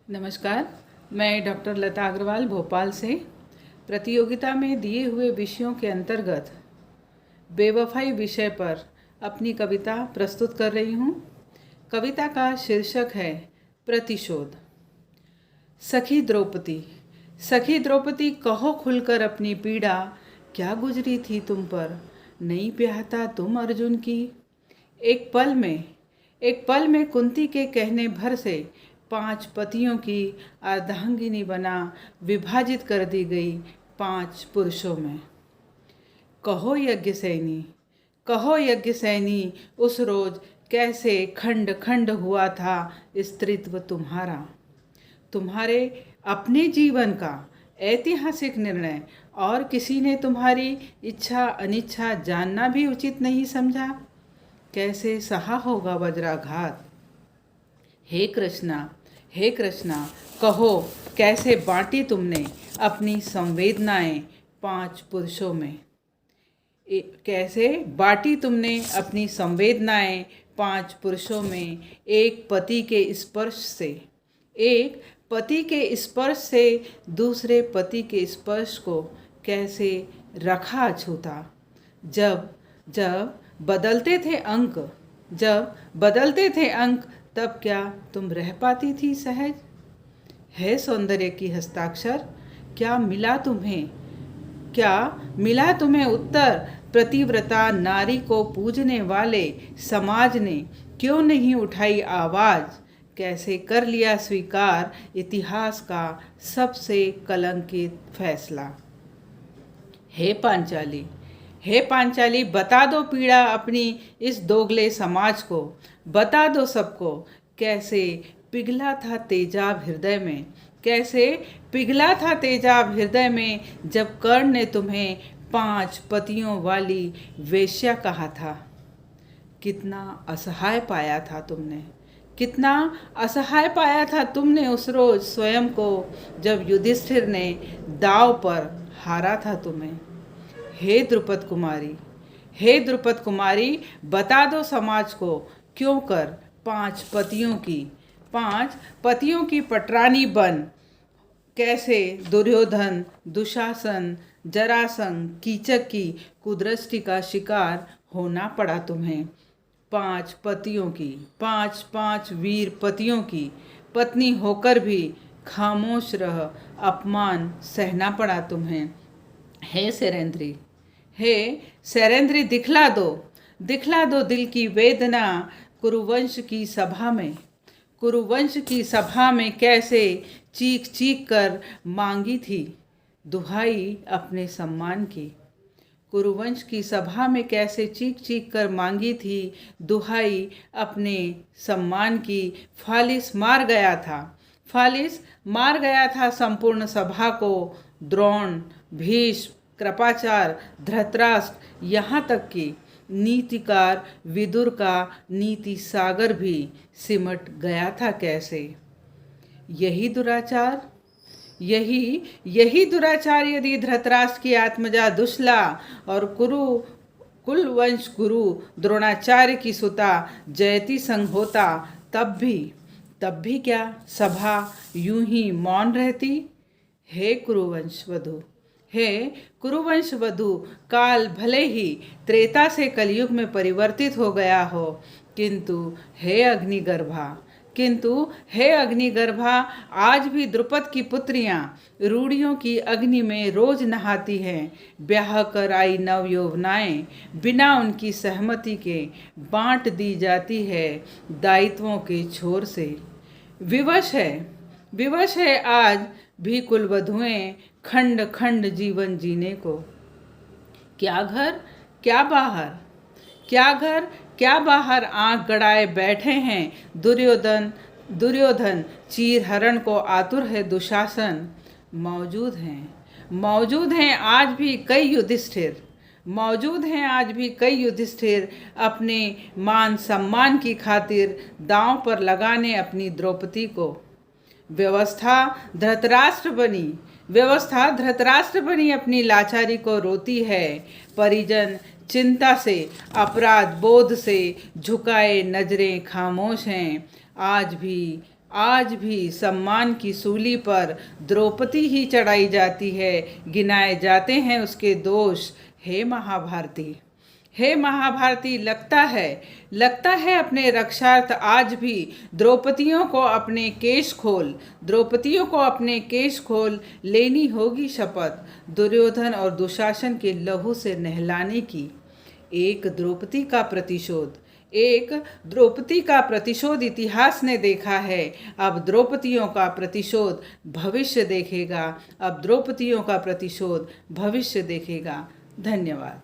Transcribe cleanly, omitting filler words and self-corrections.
नमस्कार। मैं डॉक्टर लता अग्रवाल भोपाल से प्रतियोगिता में दिए हुए विषयों के अंतर्गत बेवफाई विषय पर अपनी कविता प्रस्तुत कर रही हूँ। कविता का शीर्षक है प्रतिशोध। सखी द्रौपदी, सखी द्रौपदी, कहो खुलकर अपनी पीड़ा, क्या गुजरी थी तुम पर, नहीं ब्याहता तुम अर्जुन की। एक पल में कुंती के कहने भर से 5 पतियों की अर्धांगिनी बना विभाजित कर दी गई 5 पुरुषों में। कहो यज्ञसेनी, कहो यज्ञसेनी, उस रोज कैसे खंड खंड हुआ था स्त्रीत्व तुम्हारा। तुम्हारे अपने जीवन का ऐतिहासिक निर्णय और किसी ने तुम्हारी इच्छा अनिच्छा जानना भी उचित नहीं समझा। कैसे सहा होगा वज्राघात। हे कृष्णा, हे कृष्णा, कहो कैसे बांटी तुमने अपनी संवेदनाएं 5 पुरुषों में। कैसे बांटी तुमने अपनी संवेदनाएं 5 पुरुषों में। एक पति के स्पर्श से, एक पति के स्पर्श से दूसरे पति के स्पर्श को कैसे रखा अछूता। जब जब बदलते थे अंक, जब बदलते थे अंक, तब क्या तुम रह पाती थी सहज। है सौंदर्य की हस्ताक्षर, क्या मिला तुम्हें, क्या मिला तुम्हें उत्तर। प्रतिव्रता नारी को पूजने वाले समाज ने क्यों नहीं उठाई आवाज। कैसे कर लिया स्वीकार इतिहास का सबसे कलंकित फैसला। हे पांचाली, हे पांचाली, बता दो पीड़ा अपनी इस दोगले समाज को, बता दो सबको। कैसे पिघला था तेजाब हृदय में, कैसे पिघला था तेजाब हृदय में, जब कर्ण ने तुम्हें 5 पतियों वाली वेश्या कहा था। कितना असहाय पाया था तुमने, कितना असहाय पाया था तुमने उस रोज स्वयं को, जब युधिष्ठिर ने दाव पर हारा था तुम्हें। हे द्रुपद कुमारी, हे द्रुपद कुमारी, बता दो समाज को क्यों कर 5 पतियों की पटरानी बन। कैसे दुर्योधन, दुशासन, जरासंध, कीचक की कुदृष्टि का शिकार होना पड़ा तुम्हें। 5 पतियों की, 5 वीर पतियों की पत्नी होकर भी खामोश रह अपमान सहना पड़ा तुम्हें। हे सैरेंद्री, हे सैरेंद्री, दिखला दो दिल की वेदना। कुरुवंश की सभा में, कुरुवंश की सभा में कैसे चीख चीख कर मांगी थी दुहाई अपने सम्मान की। कुरुवंश की सभा में कैसे चीख चीख कर मांगी थी दुहाई अपने सम्मान की। फालिस मार गया था, फालिस मार गया था संपूर्ण सभा को। द्रोण, भीष्म, कृपाचार्य, धृतराष्ट्र, यहाँ तक कि नीतिकार विदुर का नीति सागर भी सिमट गया था कैसे। यही दुराचार, यही दुराचार यदि धृतराष्ट्र की आत्मजा दुश्ला और कुलवंश गुरु द्रोणाचार्य की सुता जयति संग होता, तब भी क्या सभा यूं ही मौन रहती। हे कुरुवंश वधु, हे कुरुवंश वधु, काल भले ही त्रेता से कलयुग में परिवर्तित हो गया हो, किंतु हे अग्निगर्भा, आज भी द्रुपद की पुत्रियां रूढ़ियों की अग्नि में रोज नहाती हैं। ब्याह कर आई नव यौवनाएं बिना उनकी सहमति के बांट दी जाती है दायित्वों के छोर से। विवश है आज भी कुलवधुएं खंड खंड जीवन जीने को। क्या घर क्या बाहर, क्या घर क्या बाहर आंख गड़ाए बैठे हैं दुर्योधन, चीर हरण को आतुर है दुशासन। मौजूद हैं आज भी कई युधिष्ठिर, अपने मान सम्मान की खातिर दांव पर लगाने अपनी द्रौपदी को। व्यवस्था धृतराष्ट्र बनी अपनी लाचारी को रोती है। परिजन चिंता से, अपराध बोध से झुकाए नजरें खामोश हैं। आज भी सम्मान की सूली पर द्रौपदी ही चढ़ाई जाती है, गिनाए जाते हैं उसके दोष। हे महाभारती, हे महाभारती, लगता है अपने रक्षार्थ आज भी द्रौपदियों को अपने केश खोल लेनी होगी शपथ, दुर्योधन और दुशासन के लहू से नहलाने की। एक द्रौपदी का प्रतिशोध इतिहास ने देखा है, अब द्रौपदियों का प्रतिशोध भविष्य देखेगा। धन्यवाद।